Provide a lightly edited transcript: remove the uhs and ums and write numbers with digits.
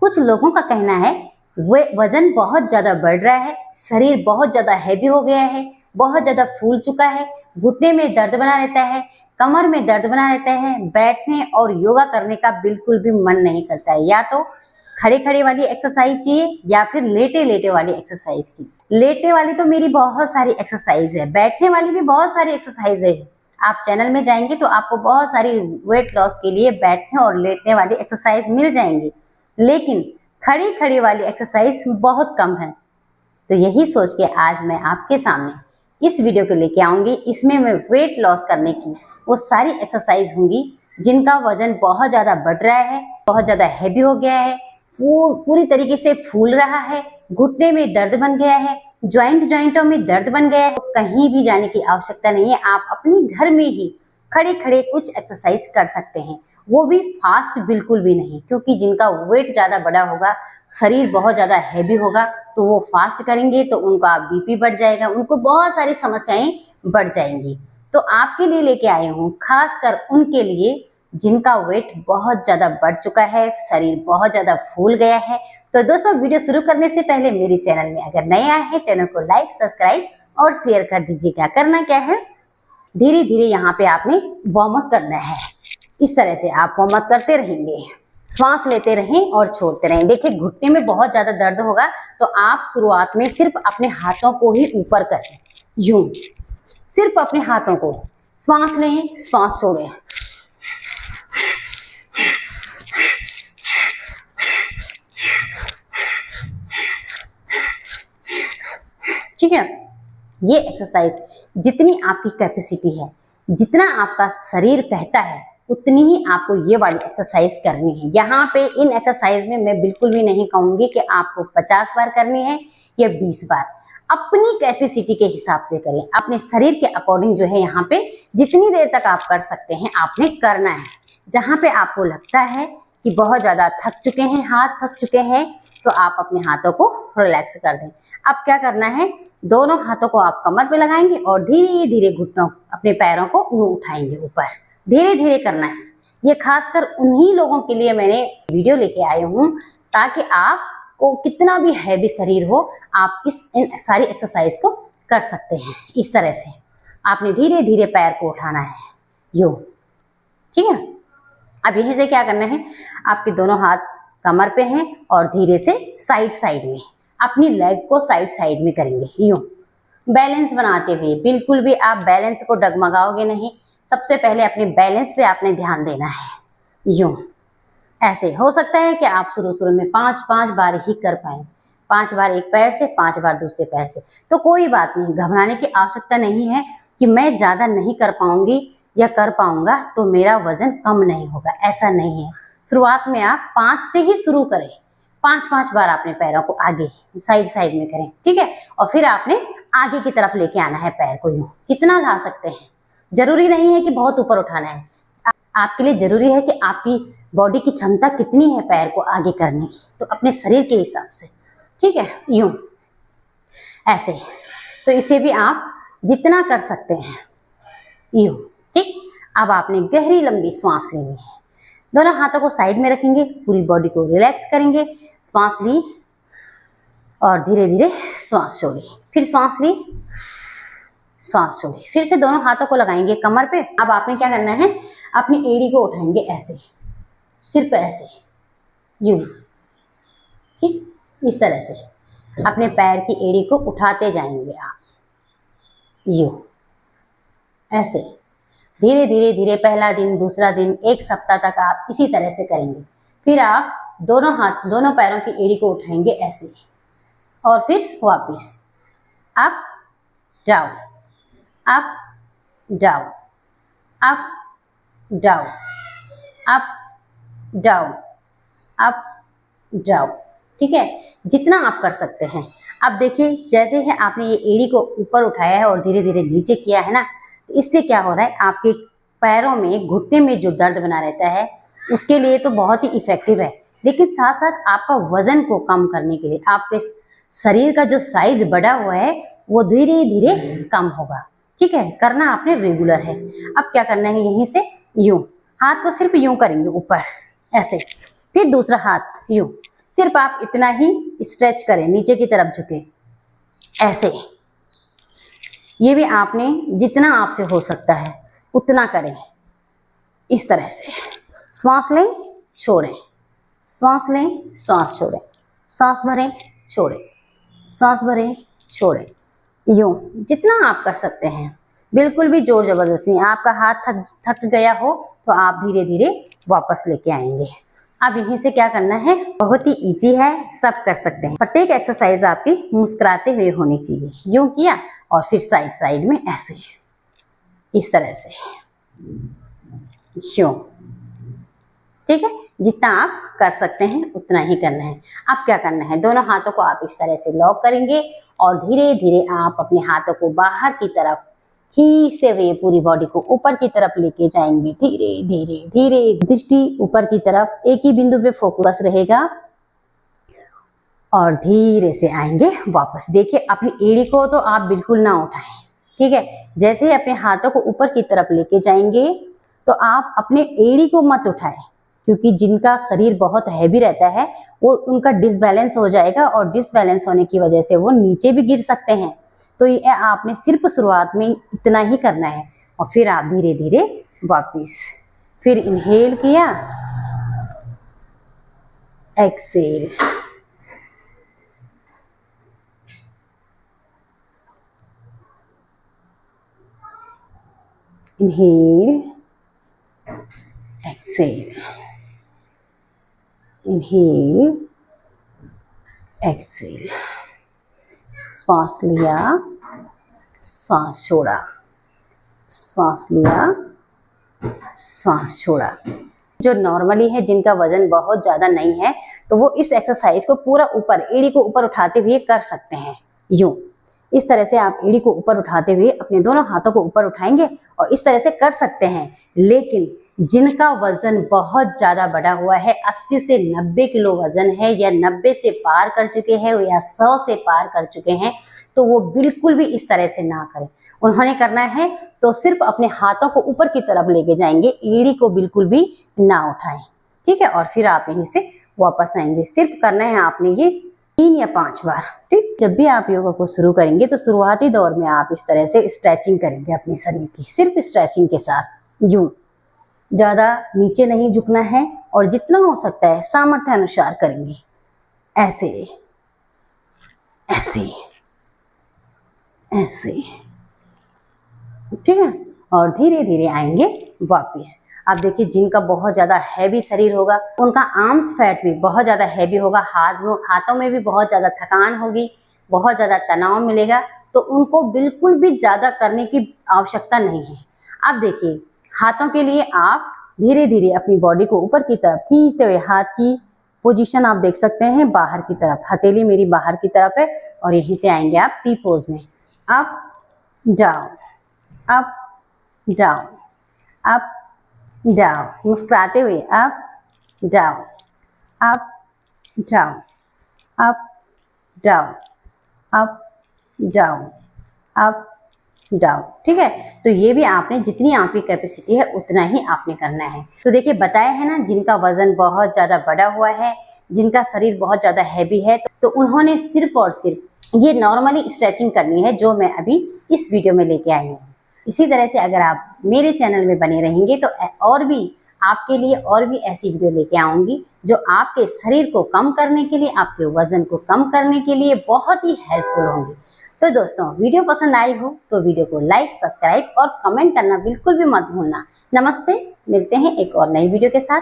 कुछ लोगों का कहना है वे वजन बहुत ज्यादा बढ़ रहा है, शरीर बहुत ज्यादा हैवी हो गया है, बहुत ज्यादा फूल चुका है, घुटने में दर्द बना रहता है, कमर में दर्द बना रहता है, बैठने और योगा करने का बिल्कुल भी मन नहीं करता है। या तो खड़े खड़े वाली एक्सरसाइज चाहिए या फिर लेटे लेटे वाली एक्सरसाइज की। लेटे वाली तो मेरी बहुत सारी एक्सरसाइज है, बैठने वाली भी बहुत सारी एक्सरसाइज है। आप चैनल में जाएंगे तो आपको बहुत सारी वेट लॉस के लिए बैठने और लेटने वाली एक्सरसाइज मिल जाएंगी, लेकिन खड़ी खड़ी वाली एक्सरसाइज बहुत कम है। तो यही सोच के आज मैं आपके सामने इस वीडियो को लेके आऊंगी। इसमें मैं वेट लॉस करने की वो सारी एक्सरसाइज होंगी जिनका वजन बहुत ज़्यादा बढ़ रहा है, बहुत ज़्यादा हैवी हो गया है, वो पूरी तरीके से फूल रहा है, घुटने में दर्द बन गया है, जॉइंटों में दर्द बन गया है। तो कहीं भी जाने की आवश्यकता नहीं है, आप अपने घर में ही खड़े खड़े कुछ एक्सरसाइज कर सकते हैं, वो भी फास्ट बिल्कुल भी नहीं। क्योंकि जिनका वेट ज़्यादा बड़ा होगा, शरीर बहुत ज़्यादा हैवी होगा, तो वो फास्ट करेंगे तो उनका बीपी बढ़ जाएगा, उनको बहुत सारी समस्याएं बढ़ जाएंगी। तो आपके लिए लेके आए हूँ खासकर उनके लिए जिनका वेट बहुत ज़्यादा बढ़ चुका है, शरीर बहुत ज़्यादा फूल गया है। तो दोस्तों, वीडियो शुरू करने से पहले मेरे चैनल में अगर नए आए हैं, चैनल को लाइक, सब्सक्राइब और शेयर कर दीजिएगा। करना क्या है, धीरे धीरे यहाँ पे आपने वार्म अप करना है। इस तरह से आप वार्म अप करते रहेंगे, श्वास लेते रहें और छोड़ते रहें। देखिए, घुटने में बहुत ज्यादा दर्द होगा तो आप शुरुआत में सिर्फ अपने हाथों को ही ऊपर करें, यूं सिर्फ अपने हाथों को, श्वास लें, श्वास छोड़ें। ठीक है, ये एक्सरसाइज जितनी आपकी कैपेसिटी है, जितना आपका शरीर कहता है, उतनी ही आपको ये वाली एक्सरसाइज करनी है। यहाँ पे इन एक्सरसाइज में मैं बिल्कुल भी नहीं कहूंगी कि आपको 50 बार करनी है या 20 बार। अपनी कैपेसिटी के हिसाब से करें, अपने शरीर के अकॉर्डिंग जो है यहाँ पे जितनी देर तक आप कर सकते हैं आपने करना है। जहाँ पे आपको लगता है कि बहुत ज्यादा थक चुके हैं, हाथ थक चुके हैं, तो आप अपने हाथों को रिलैक्स कर दें। अब क्या करना है, दोनों हाथों को आप कमर पे लगाएंगे और धीरे धीरे घुटनों अपने पैरों को उठाएंगे ऊपर, धीरे धीरे करना है। ये खासकर उन्हीं लोगों के लिए मैंने वीडियो लेके आई हूँ ताकि आपको कितना भी हैवी शरीर हो, आप इन सारी एक्सरसाइज को कर सकते हैं। इस तरह से आपने धीरे धीरे पैर को उठाना है, यूं। ठीक है, अब यहीं से क्या करना है, आपके दोनों हाथ कमर पे हैं और धीरे से साइड साइड में अपनी लेग को साइड साइड में करेंगे, यूं बैलेंस बनाते हुए। बिल्कुल भी आप बैलेंस को डगमगाओगे नहीं। सबसे पहले अपने बैलेंस पे आपने ध्यान देना है, यूं। ऐसे हो सकता है कि आप शुरू में 5-5 बार ही कर पाए, 5 बार एक पैर से, 5 बार दूसरे पैर से। तो कोई बात नहीं, घबराने की आवश्यकता नहीं है कि मैं ज्यादा नहीं कर पाऊंगी या कर पाऊंगा तो मेरा वजन कम नहीं होगा, ऐसा नहीं है। शुरुआत में आप 5 से ही शुरू करें, 5-5 बार अपने पैरों को आगे साइड साइड में करें। ठीक है, और फिर आपने आगे की तरफ लेके आना है पैर को, यूं कितना ला सकते हैं। जरूरी नहीं है कि बहुत ऊपर उठाना है, आपके लिए जरूरी है कि आपकी बॉडी की क्षमता कितनी है पैर को आगे करने की, तो अपने शरीर के हिसाब से। ठीक है, यूं ऐसे। तो इसे भी आप जितना कर सकते हैं, यूं। ठीक, अब आपने गहरी लंबी सांस लेनी है, दोनों हाथों को साइड में रखेंगे, पूरी बॉडी को रिलैक्स करेंगे। श्वास ली और धीरे धीरे श्वास छोड़ी, फिर श्वास ली, श्वास छोड़ी, फिर से दोनों हाथों को लगाएंगे कमर पे। अब आपने क्या करना है, अपनी एड़ी को उठाएंगे ऐसे, सिर्फ ऐसे, यूं। ठीक, इस तरह से अपने पैर की एड़ी को उठाते जाएंगे आप, यूं ऐसे। धीरे धीरे धीरे पहला दिन, दूसरा दिन, 1 सप्ताह तक आप इसी तरह से करेंगे। फिर आप दोनों पैरों की एड़ी को उठाएंगे ऐसे और फिर वापस up down, up down, up down, up down, up down. ठीक है, जितना आप कर सकते हैं। अब देखिए, जैसे ही आपने ये एड़ी को ऊपर उठाया है और धीरे धीरे नीचे किया है ना, इससे क्या हो रहा है, आपके पैरों में, घुटने में जो दर्द बना रहता है उसके लिए तो बहुत ही इफेक्टिव है, लेकिन साथ साथ आपका वजन को कम करने के लिए, आपके शरीर का जो साइज बढ़ा हुआ है वो धीरे धीरे कम होगा। ठीक है, करना आपने रेगुलर है। अब क्या करना है, यहीं से यूं हाथ को सिर्फ यूं करेंगे ऊपर ऐसे, फिर दूसरा हाथ यूं, सिर्फ आप इतना ही स्ट्रेच करें, नीचे की तरफ झुके, ऐसे। ये भी आपने जितना आपसे हो सकता है उतना करें, इस तरह से। श्वास लें, छोड़ें, श्वास लें, श्वास छोड़ें, सांस भरें, छोड़ें, सांस भरें, छोड़ें। यूं जितना आप कर सकते हैं, बिल्कुल भी जोर जबरदस्ती नहीं। आपका हाथ थक गया हो तो आप धीरे धीरे वापस लेके आएंगे। अब यहीं से क्या करना है, बहुत ही इजी है, सब कर सकते हैं। प्रत्येक एक्सरसाइज आपकी मुस्कुराते हुए होनी चाहिए। यूं किया और फिर साइड साइड में ऐसे, इस तरह से, यूं। ठीक है, जितना आप कर सकते हैं उतना ही करना है। अब क्या करना है, दोनों हाथों को आप इस तरह से लॉक करेंगे और धीरे धीरे आप अपने हाथों को बाहर की तरफ खींचते हुए पूरी बॉडी को ऊपर की तरफ लेके जाएंगे। धीरे धीरे धीरे, दृष्टि ऊपर की तरफ, एक ही बिंदु पे फोकस रहेगा और धीरे से आएंगे वापस। देखिए अपनी एड़ी को तो आप बिल्कुल ना उठाएं, ठीक है। जैसे ही अपने हाथों को ऊपर की तरफ लेके जाएंगे तो आप अपने एड़ी को मत उठाएं, क्योंकि जिनका शरीर बहुत हैवी रहता है वो उनका डिसबैलेंस हो जाएगा और डिसबैलेंस होने की वजह से वो नीचे भी गिर सकते हैं। तो ये आपने सिर्फ शुरुआत में इतना ही करना है और फिर आप धीरे धीरे वापिस। फिर इनहेल किया, exhale, inhale, exhale, inhale, exhale. श्वास लिया, श्वास छोड़ा, श्वास लिया, श्वास छोड़ा। जो नॉर्मली है, जिनका वजन बहुत ज़्यादा नहीं है, तो वो इस एक्सरसाइज को पूरा ऊपर, एड़ी को ऊपर उठाते हुए कर सकते हैं। यूं इस तरह से आप एड़ी को ऊपर उठाते हुए अपने दोनों हाथों को ऊपर उठाएंगे और इस तरह से कर सकते हैं। लेकिन जिनका वजन बहुत ज़्यादा बढ़ा हुआ है, 80 से 90 किलो वजन है, या 90 से पार कर चुके हैं या 100 से पार कर चुके हैं, तो वो बिल्कुल भी इस तरह से ना करें। उन्होंने करना है तो सिर्फ अपने हाथों को ऊपर की तरफ लेके जाएंगे, एड़ी को बिल्कुल भी ना उठाएं, ठीक है। और फिर आप यहीं से वापस आएंगे। सिर्फ करना है आपने ये 3 या 5 बार, ठीक। जब भी आप योगा को शुरू करेंगे तो शुरुआती दौर में आप इस तरह से स्ट्रेचिंग करेंगे अपने शरीर की, सिर्फ स्ट्रेचिंग के साथ। यूं ज़्यादा नीचे नहीं झुकना है और जितना हो सकता है सामर्थ्य अनुसार करेंगे, ऐसे ऐसे ऐसे, ठीक है। और धीरे धीरे आएंगे वापिस। अब देखिए जिनका बहुत ज़्यादा हैवी शरीर होगा, उनका आर्म्स फैट भी बहुत ज़्यादा हैवी होगा, हाथों में भी बहुत ज़्यादा थकान होगी, बहुत ज़्यादा तनाव मिलेगा, तो उनको बिल्कुल भी ज़्यादा करने की आवश्यकता नहीं है। अब देखिए हाथों के लिए आप धीरे धीरे अपनी बॉडी को ऊपर की तरफ खींचते हुए, हाथ की पोजीशन आप देख सकते हैं बाहर की तरफ, हथेली मेरी बाहर की तरफ है और यहीं से आएंगे आप टी पोज में। Up down, up down, up down, मुस्कुराते हुए up down, up down, up down, up down, up down, ठीक है। तो ये भी आपने जितनी आपकी कैपेसिटी है उतना ही आपने करना है। तो देखिए बताया है ना, जिनका वजन बहुत ज़्यादा बढ़ा हुआ है, जिनका शरीर बहुत ज़्यादा हैवी है, तो उन्होंने सिर्फ और सिर्फ ये नॉर्मली स्ट्रेचिंग करनी है, जो मैं अभी इस वीडियो में लेके आई हूँ। इसी तरह से अगर आप मेरे चैनल में बने रहेंगे तो और भी आपके लिए और भी ऐसी वीडियो लेके आऊँगी जो आपके शरीर को कम करने के लिए, आपके वजन को कम करने के लिए बहुत ही हेल्पफुल होंगी। तो दोस्तों वीडियो पसंद आई हो तो वीडियो को लाइक, सब्सक्राइब और कमेंट करना बिल्कुल भी मत भूलना। नमस्ते, मिलते हैं एक और नई वीडियो के साथ।